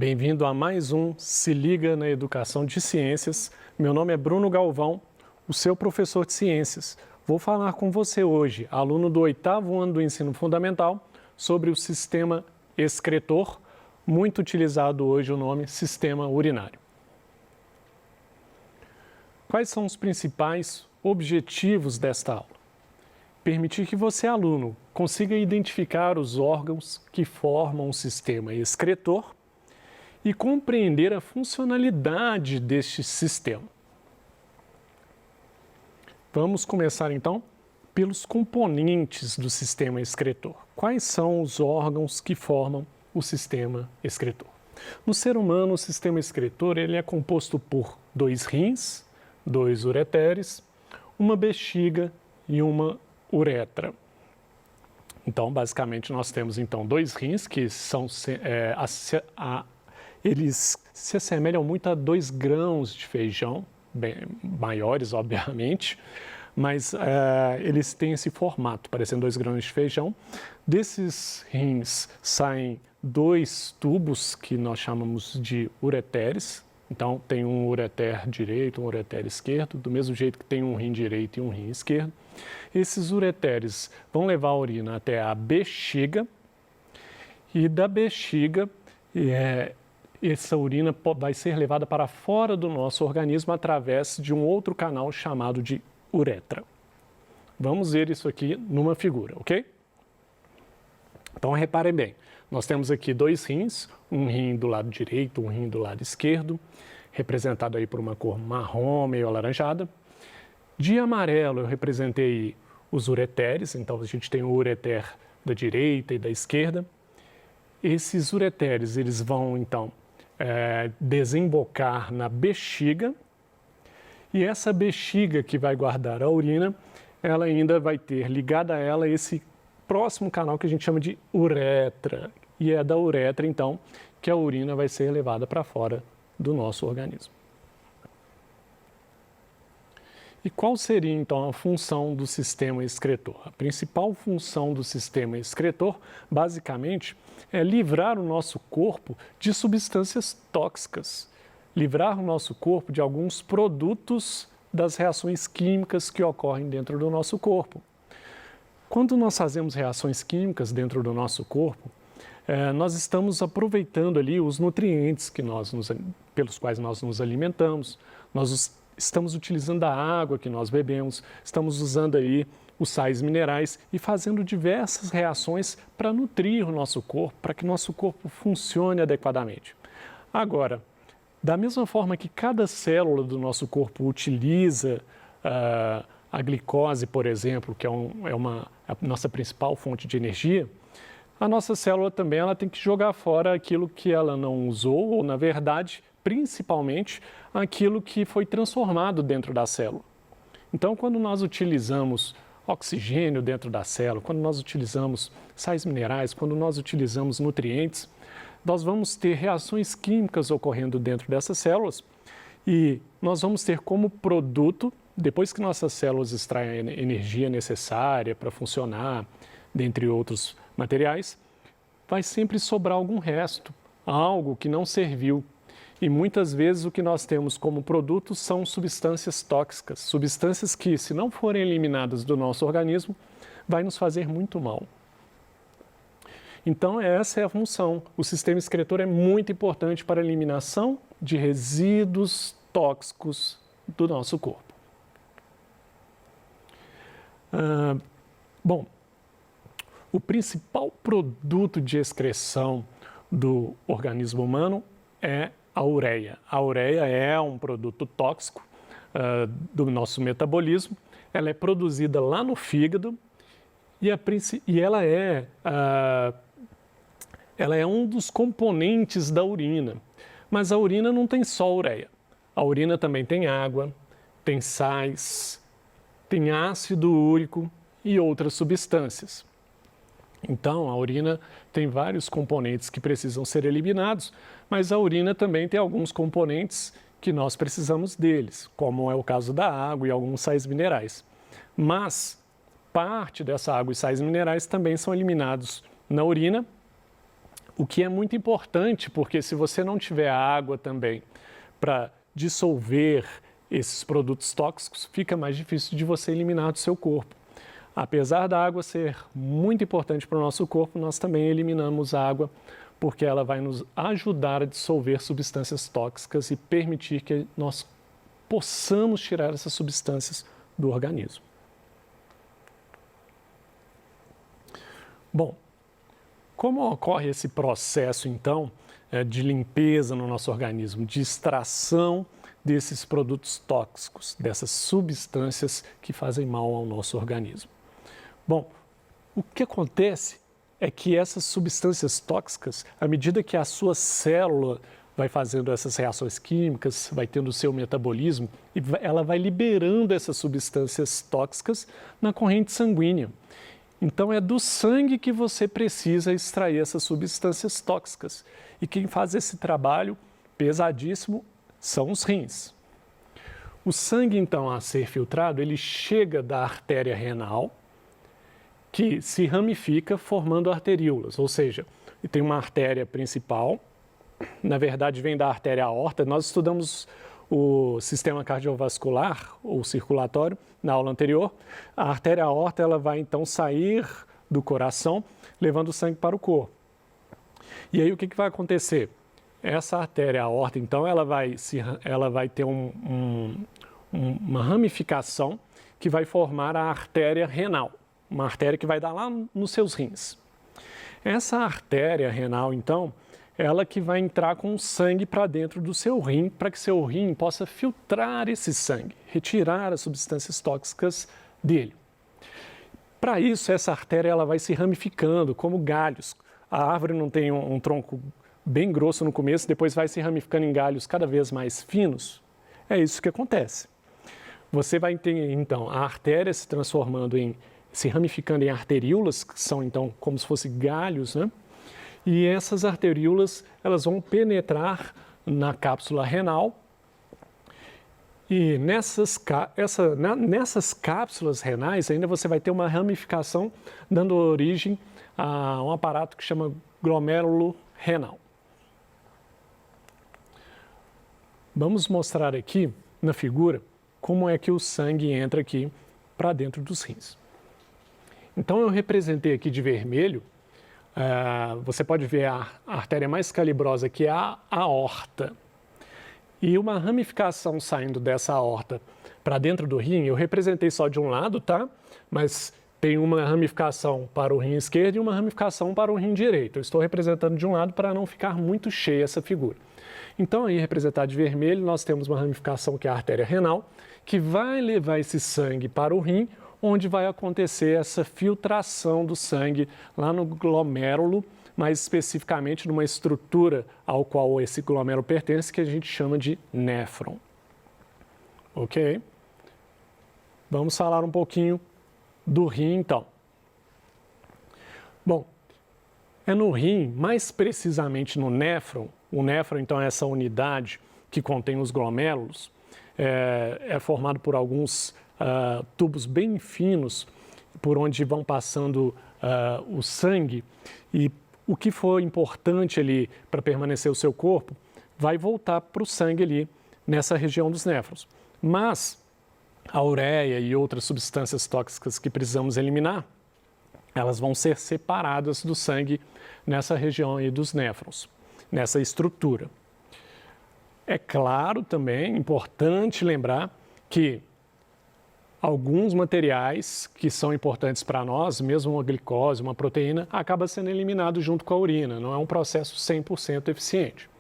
Bem-vindo a mais um Se Liga na Educação de Ciências. Meu nome é Bruno Galvão, o seu professor de ciências. Vou falar com você hoje, aluno do 8º ano do ensino fundamental, sobre o sistema excretor, muito utilizado hoje o nome sistema urinário. Quais são os principais objetivos desta aula? Permitir que você, aluno, consiga identificar os órgãos que formam o sistema excretor e compreender a funcionalidade deste sistema. Vamos começar então pelos componentes do sistema excretor. Quais são os órgãos que formam o sistema excretor? No ser humano, o sistema excretor ele é composto por 2 rins, 2 ureteres, uma bexiga e uma uretra. Então, basicamente, nós temos então 2 rins que são eles se assemelham muito a 2 grãos de feijão, bem maiores, obviamente, mas eles têm esse formato, parecendo 2 grãos de feijão. Desses rins saem 2 tubos que nós chamamos de ureteres. Então, tem um ureter direito, um ureter esquerdo, do mesmo jeito que tem um rim direito e um rim esquerdo. Esses ureteres vão levar a urina até a bexiga e da bexiga essa urina vai ser levada para fora do nosso organismo através de um outro canal chamado de uretra. Vamos ver isso aqui numa figura, ok? Então, reparem bem, nós temos aqui 2 rins, um rim do lado direito, um rim do lado esquerdo, representado aí por uma cor marrom, meio alaranjada. De amarelo eu representei os ureteres, então a gente tem o ureter da direita e da esquerda. Esses ureteres, eles vão então desembocar na bexiga, e essa bexiga que vai guardar a urina, ela ainda vai ter ligada a ela esse próximo canal que a gente chama de uretra, e é da uretra então que a urina vai ser levada para fora do nosso organismo. E qual seria então a função do sistema excretor? A principal função do sistema excretor, basicamente, é livrar o nosso corpo de substâncias tóxicas, livrar o nosso corpo de alguns produtos das reações químicas que ocorrem dentro do nosso corpo. Quando nós fazemos reações químicas dentro do nosso corpo, nós estamos aproveitando ali os nutrientes pelos quais nós nos alimentamos, estamos utilizando a água que nós bebemos, estamos usando aí os sais minerais e fazendo diversas reações para nutrir o nosso corpo, para que nosso corpo funcione adequadamente. Agora, da mesma forma que cada célula do nosso corpo utiliza a glicose, por exemplo, que é a nossa principal fonte de energia, a nossa célula também ela tem que jogar fora aquilo que ela não usou, ou na verdade, principalmente aquilo que foi transformado dentro da célula. Então, quando nós utilizamos oxigênio dentro da célula, quando nós utilizamos sais minerais, quando nós utilizamos nutrientes, nós vamos ter reações químicas ocorrendo dentro dessas células e nós vamos ter como produto, depois que nossas células extraem a energia necessária para funcionar, dentre outros materiais, vai sempre sobrar algum resto, algo que não serviu. E muitas vezes o que nós temos como produto são substâncias tóxicas, substâncias que, se não forem eliminadas do nosso organismo, vai nos fazer muito mal. Então, essa é a função. O sistema excretor é muito importante para a eliminação de resíduos tóxicos do nosso corpo. Bom, o principal produto de excreção do organismo humano é a ureia. A ureia é um produto tóxico do nosso metabolismo. Ela é produzida lá no fígado e ela é um dos componentes da urina. Mas a urina não tem só ureia. A urina também tem água, tem sais, tem ácido úrico e outras substâncias. Então, a urina tem vários componentes que precisam ser eliminados, mas a urina também tem alguns componentes que nós precisamos deles, como é o caso da água e alguns sais minerais. Mas parte dessa água e sais minerais também são eliminados na urina O que é muito importante, porque se você não tiver água também para dissolver esses produtos tóxicos, fica mais difícil de você eliminar do seu corpo. Apesar da água ser muito importante para o nosso corpo, nós também eliminamos a água porque ela vai nos ajudar a dissolver substâncias tóxicas e permitir que nós possamos tirar essas substâncias do organismo. Bom, como ocorre esse processo, então, de limpeza no nosso organismo, de extração desses produtos tóxicos, dessas substâncias que fazem mal ao nosso organismo? Bom, o que acontece é que essas substâncias tóxicas, à medida que a sua célula vai fazendo essas reações químicas, vai tendo o seu metabolismo, e ela vai liberando essas substâncias tóxicas na corrente sanguínea. Então, é do sangue que você precisa extrair essas substâncias tóxicas. E quem faz esse trabalho pesadíssimo são os rins. O sangue, então, a ser filtrado, ele chega da artéria renal, que se ramifica formando arteríolas, ou seja, tem uma artéria principal, na verdade vem da artéria aorta. Nós estudamos o sistema cardiovascular ou circulatório na aula anterior. A artéria aorta ela vai então sair do coração, levando o sangue para o corpo. E aí o que vai acontecer? Essa artéria aorta, então, ela vai ter uma ramificação que vai formar a artéria renal, uma artéria que vai dar lá nos seus rins. Essa artéria renal, então, ela que vai entrar com o sangue para dentro do seu rim, para que seu rim possa filtrar esse sangue, retirar as substâncias tóxicas dele. Para isso, essa artéria ela vai se ramificando como galhos. A árvore não tem um tronco bem grosso no começo, depois vai se ramificando em galhos cada vez mais finos. É isso que acontece. Você vai ter, então, a artéria se ramificando em arteríolas, que são, então, como se fossem galhos, né? E essas arteríolas, elas vão penetrar na cápsula renal. E nessas cápsulas renais, ainda você vai ter uma ramificação, dando origem a um aparato que chama glomérulo renal. Vamos mostrar aqui, na figura, como é que o sangue entra aqui para dentro dos rins. Então, eu representei aqui de vermelho, você pode ver a artéria mais calibrosa, que é a aorta. E uma ramificação saindo dessa aorta para dentro do rim, eu representei só de um lado, tá? Mas tem uma ramificação para o rim esquerdo e uma ramificação para o rim direito. Eu estou representando de um lado para não ficar muito cheia essa figura. Então, aí, representado de vermelho, nós temos uma ramificação que é a artéria renal, que vai levar esse sangue para o rim, onde vai acontecer essa filtração do sangue lá no glomérulo, mais especificamente numa estrutura ao qual esse glomérulo pertence, que a gente chama de néfron. Ok? Vamos falar um pouquinho do rim, então. Bom, é no rim, mais precisamente no néfron. O néfron, então, é essa unidade que contém os glomérulos, é formado por alguns tubos bem finos por onde vão passando o sangue, e o que for importante ali para permanecer o seu corpo vai voltar para o sangue ali nessa região dos néfrons. Mas a ureia e outras substâncias tóxicas que precisamos eliminar, elas vão ser separadas do sangue nessa região aí dos néfrons, nessa estrutura. É claro também, importante lembrar que alguns materiais que são importantes para nós, mesmo uma glicose, uma proteína, acaba sendo eliminado junto com a urina. Não é um processo 100% eficiente.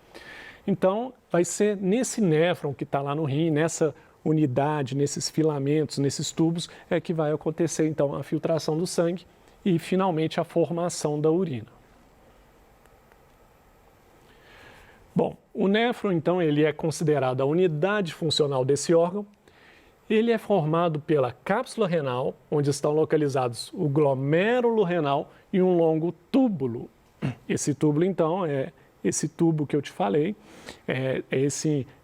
Então, vai ser nesse néfron que está lá no rim, nessa unidade, nesses filamentos, nesses tubos, é que vai acontecer, então, a filtração do sangue e, finalmente, a formação da urina. Bom, o néfron, então, ele é considerado a unidade funcional desse órgão. Ele é formado pela cápsula renal, onde estão localizados o glomérulo renal e um longo túbulo. Esse túbulo, então, é esse tubo que eu te falei,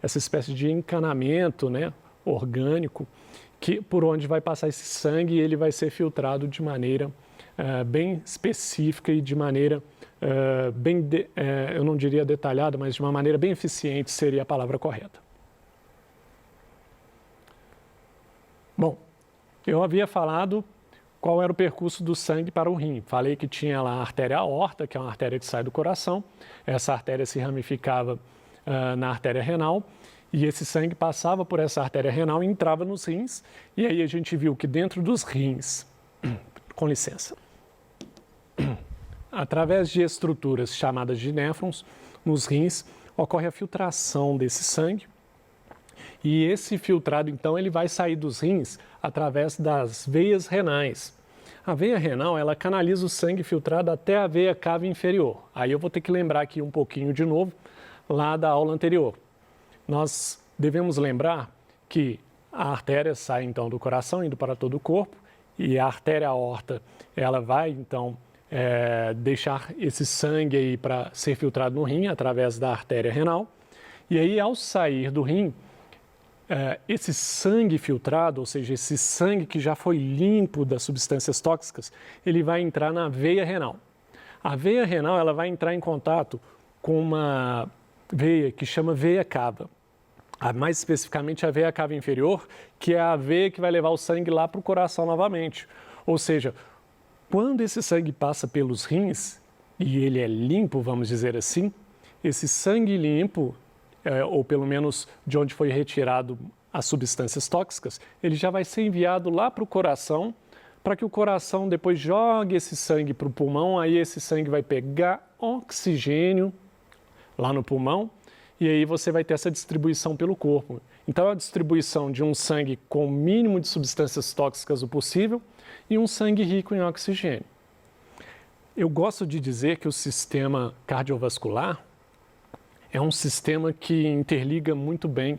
essa espécie de encanamento, né, orgânico, por onde vai passar esse sangue e ele vai ser filtrado de maneira bem específica e de maneira eu não diria detalhada, mas de uma maneira bem eficiente seria a palavra correta. Bom, eu havia falado qual era o percurso do sangue para o rim. Falei que tinha lá a artéria aorta, que é uma artéria que sai do coração. Essa artéria se ramificava na artéria renal e esse sangue passava por essa artéria renal e entrava nos rins. E aí a gente viu que dentro dos rins, com licença, através de estruturas chamadas de néfrons, nos rins ocorre a filtração desse sangue. E esse filtrado, então, ele vai sair dos rins através das veias renais. A veia renal, ela canaliza o sangue filtrado até a veia cava inferior. Aí eu vou ter que lembrar aqui um pouquinho de novo, lá da aula anterior. Nós devemos lembrar que a artéria sai, então, do coração, indo para todo o corpo, e a artéria aorta, ela vai, então, deixar esse sangue aí para ser filtrado no rim através da artéria renal. E aí, ao sair do rim, esse sangue filtrado, ou seja, esse sangue que já foi limpo das substâncias tóxicas, ele vai entrar na veia renal. A veia renal, ela vai entrar em contato com uma veia que chama veia cava. Mais especificamente a veia cava inferior, que é a veia que vai levar o sangue lá para o coração novamente. Ou seja, quando esse sangue passa pelos rins, e ele é limpo, vamos dizer assim, esse sangue limpo, ou pelo menos de onde foi retirado as substâncias tóxicas, ele já vai ser enviado lá para o coração, para que o coração depois jogue esse sangue para o pulmão, aí esse sangue vai pegar oxigênio lá no pulmão, e aí você vai ter essa distribuição pelo corpo. Então, a distribuição de um sangue com o mínimo de substâncias tóxicas o possível e um sangue rico em oxigênio. Eu gosto de dizer que o sistema cardiovascular é um sistema que interliga muito bem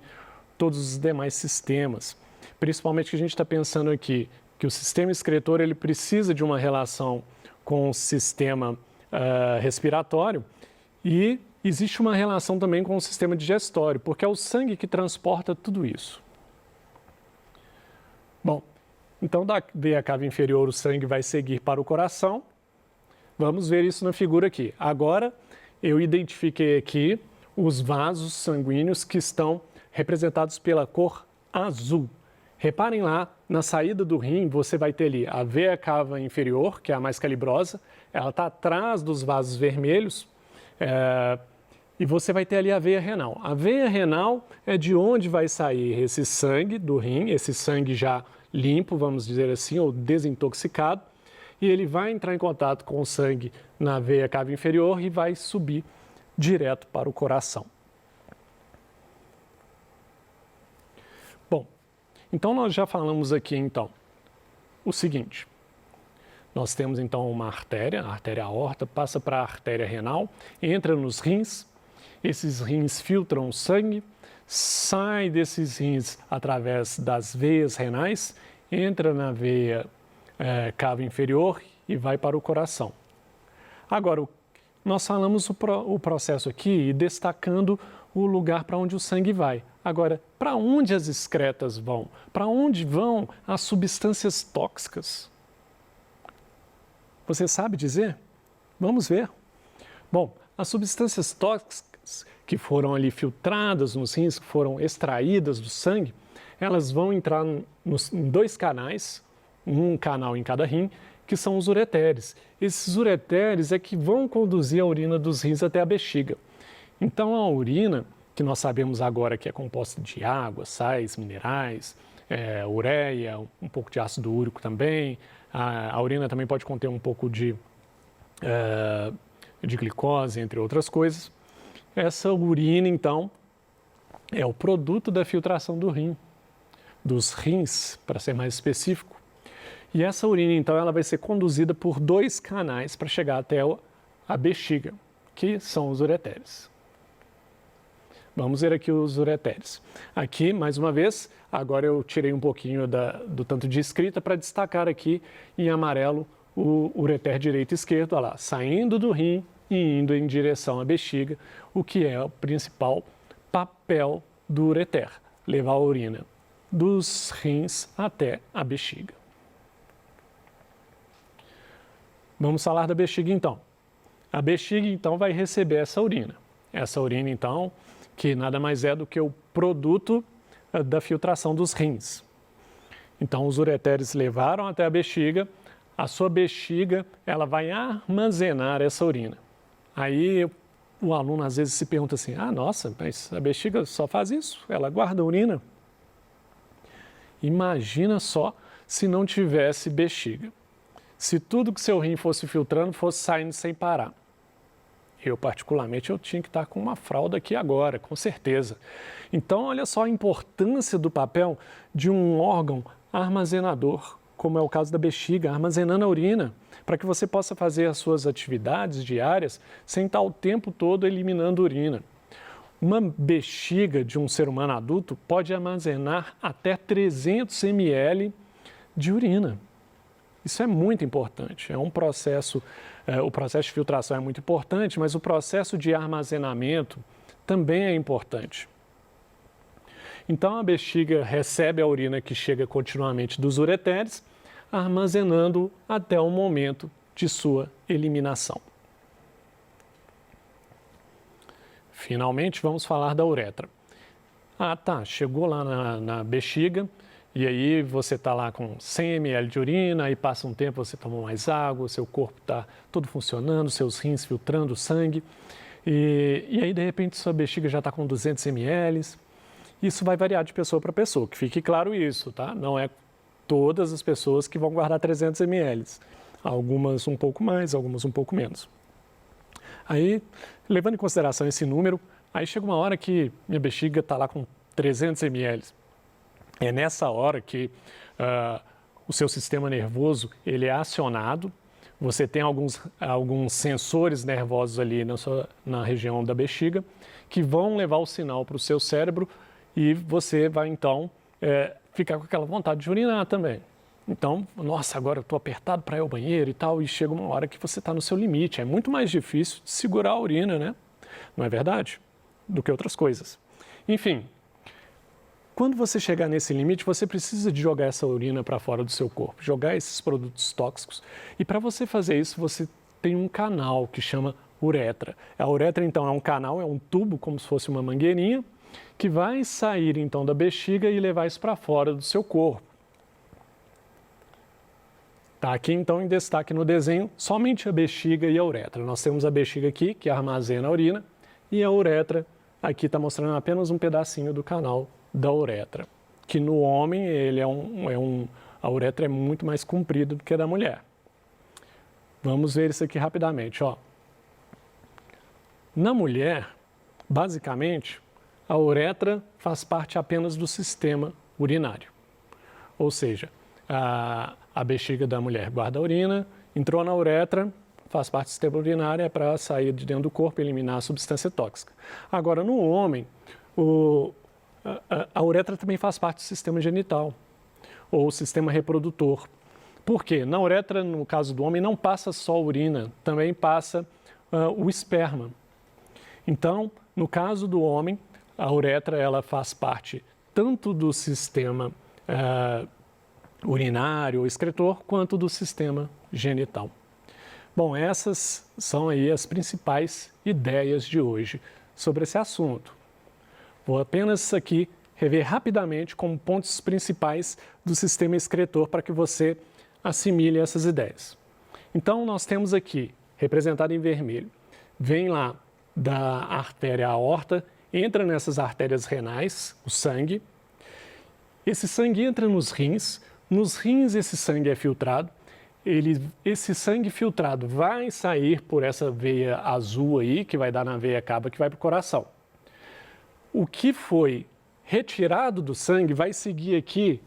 todos os demais sistemas. Principalmente que a gente está pensando aqui que o sistema excretor ele precisa de uma relação com o sistema respiratório e existe uma relação também com o sistema digestório, porque é o sangue que transporta tudo isso. Bom, então da veia cava inferior o sangue vai seguir para o coração. Vamos ver isso na figura aqui. Agora eu identifiquei aqui os vasos sanguíneos que estão representados pela cor azul. Reparem lá, na saída do rim, você vai ter ali a veia cava inferior, que é a mais calibrosa, ela está atrás dos vasos vermelhos, e você vai ter ali a veia renal. A veia renal é de onde vai sair esse sangue do rim, esse sangue já limpo, vamos dizer assim, ou desintoxicado, e ele vai entrar em contato com o sangue na veia cava inferior e vai subir direto para o coração. Bom, então nós já falamos aqui então o seguinte. Nós temos então uma artéria, a artéria aorta, passa para a artéria renal, entra nos rins, esses rins filtram o sangue, sai desses rins através das veias renais, entra na veia cava inferior e vai para o coração. Agora, nós falamos o processo aqui destacando o lugar para onde o sangue vai. Agora, para onde as excretas vão? Para onde vão as substâncias tóxicas? Você sabe dizer? Vamos ver. Bom, as substâncias tóxicas que foram ali filtradas nos rins, que foram extraídas do sangue, elas vão entrar em dois canais, um canal em cada rim, que são os ureteres. Esses ureteres é que vão conduzir a urina dos rins até a bexiga. Então, a urina, que nós sabemos agora que é composta de água, sais, minerais, ureia, um pouco de ácido úrico também, a urina também pode conter um pouco de glicose, entre outras coisas. Essa urina, então, é o produto da filtração do rim, dos rins, para ser mais específico. E essa urina, então, ela vai ser conduzida por dois canais para chegar até a bexiga, que são os ureteres. Vamos ver aqui os ureteres. Aqui, mais uma vez, agora eu tirei um pouquinho do tanto de escrita para destacar aqui em amarelo o ureter direito e esquerdo, olha lá, saindo do rim e indo em direção à bexiga, o que é o principal papel do ureter, levar a urina dos rins até a bexiga. Vamos falar da bexiga então. A bexiga, então, vai receber essa urina. Essa urina, então, que nada mais é do que o produto da filtração dos rins. Então, os ureteres levaram até a bexiga, a sua bexiga ela vai armazenar essa urina. Aí o aluno às vezes se pergunta assim, nossa, mas a bexiga só faz isso? Ela guarda a urina? Imagina só se não tivesse bexiga. Se tudo que seu rim fosse filtrando fosse saindo sem parar. Eu, particularmente, eu tinha que estar com uma fralda aqui agora, com certeza. Então, olha só a importância do papel de um órgão armazenador, como é o caso da bexiga, armazenando a urina, para que você possa fazer as suas atividades diárias sem estar o tempo todo eliminando urina. Uma bexiga de um ser humano adulto pode armazenar até 300 ml de urina. Isso é muito importante, é um processo, o processo de filtração é muito importante, mas o processo de armazenamento também é importante. Então a bexiga recebe a urina que chega continuamente dos ureteres, armazenando até o momento de sua eliminação. Finalmente vamos falar da uretra. Chegou lá na bexiga, e aí você está lá com 100 ml de urina, aí passa um tempo, você toma mais água, seu corpo está todo funcionando, seus rins filtrando sangue, e aí de repente sua bexiga já está com 200 ml. Isso vai variar de pessoa para pessoa, que fique claro isso, tá? Não é todas as pessoas que vão guardar 300 ml, algumas um pouco mais, algumas um pouco menos. Aí, levando em consideração esse número, aí chega uma hora que minha bexiga está lá com 300 ml. É nessa hora que o seu sistema nervoso ele é acionado, você tem alguns sensores nervosos ali na região da bexiga que vão levar o sinal para o seu cérebro e você vai então ficar com aquela vontade de urinar também. Então, nossa, agora eu estou apertado para ir ao banheiro e tal, e chega uma hora que você está no seu limite. É muito mais difícil de segurar a urina, né? Não é verdade? Do que outras coisas. Enfim, quando você chegar nesse limite, você precisa de jogar essa urina para fora do seu corpo, jogar esses produtos tóxicos. E para você fazer isso, você tem um canal que chama uretra. A uretra, então, é um canal, é um tubo, como se fosse uma mangueirinha, que vai sair, então, da bexiga e levar isso para fora do seu corpo. Está aqui, então, em destaque no desenho, somente a bexiga e a uretra. Nós temos a bexiga aqui, que armazena a urina, e a uretra, aqui está mostrando apenas um pedacinho do canal da uretra, que no homem a uretra é muito mais comprida do que a da mulher. Vamos ver isso aqui rapidamente. Na mulher, basicamente, a uretra faz parte apenas do sistema urinário. Ou seja, a bexiga da mulher guarda a urina, entrou na uretra, faz parte do sistema urinário, é para sair de dentro do corpo e eliminar a substância tóxica. Agora, no homem, a uretra também faz parte do sistema genital, ou sistema reprodutor. Por quê? Na uretra, no caso do homem, não passa só a urina, também passa o esperma. Então, no caso do homem, a uretra ela faz parte tanto do sistema urinário ou excretor, quanto do sistema genital. Bom, essas são aí as principais ideias de hoje sobre esse assunto. Vou apenas aqui rever rapidamente como pontos principais do sistema excretor para que você assimile essas ideias. Então, nós temos aqui, representado em vermelho, vem lá da artéria aorta, entra nessas artérias renais, o sangue. Esse sangue entra nos rins esse sangue é filtrado. Esse sangue filtrado vai sair por essa veia azul aí, que vai dar na veia cava, que vai para o coração. O que foi retirado do sangue vai seguir aqui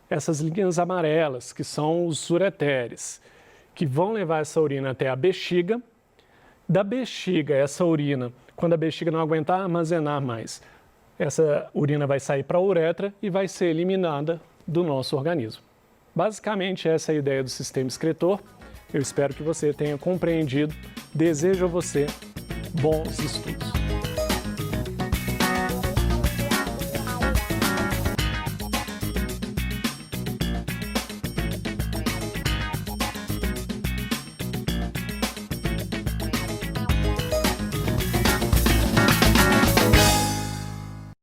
essas linhas amarelas, que são os ureteres, que vão levar essa urina até a bexiga. Da bexiga, essa urina, quando a bexiga não aguentar armazenar mais, essa urina vai sair para a uretra e vai ser eliminada do nosso organismo. Basicamente, essa é a ideia do sistema excretor. Eu espero que você tenha compreendido. Desejo a você bons estudos.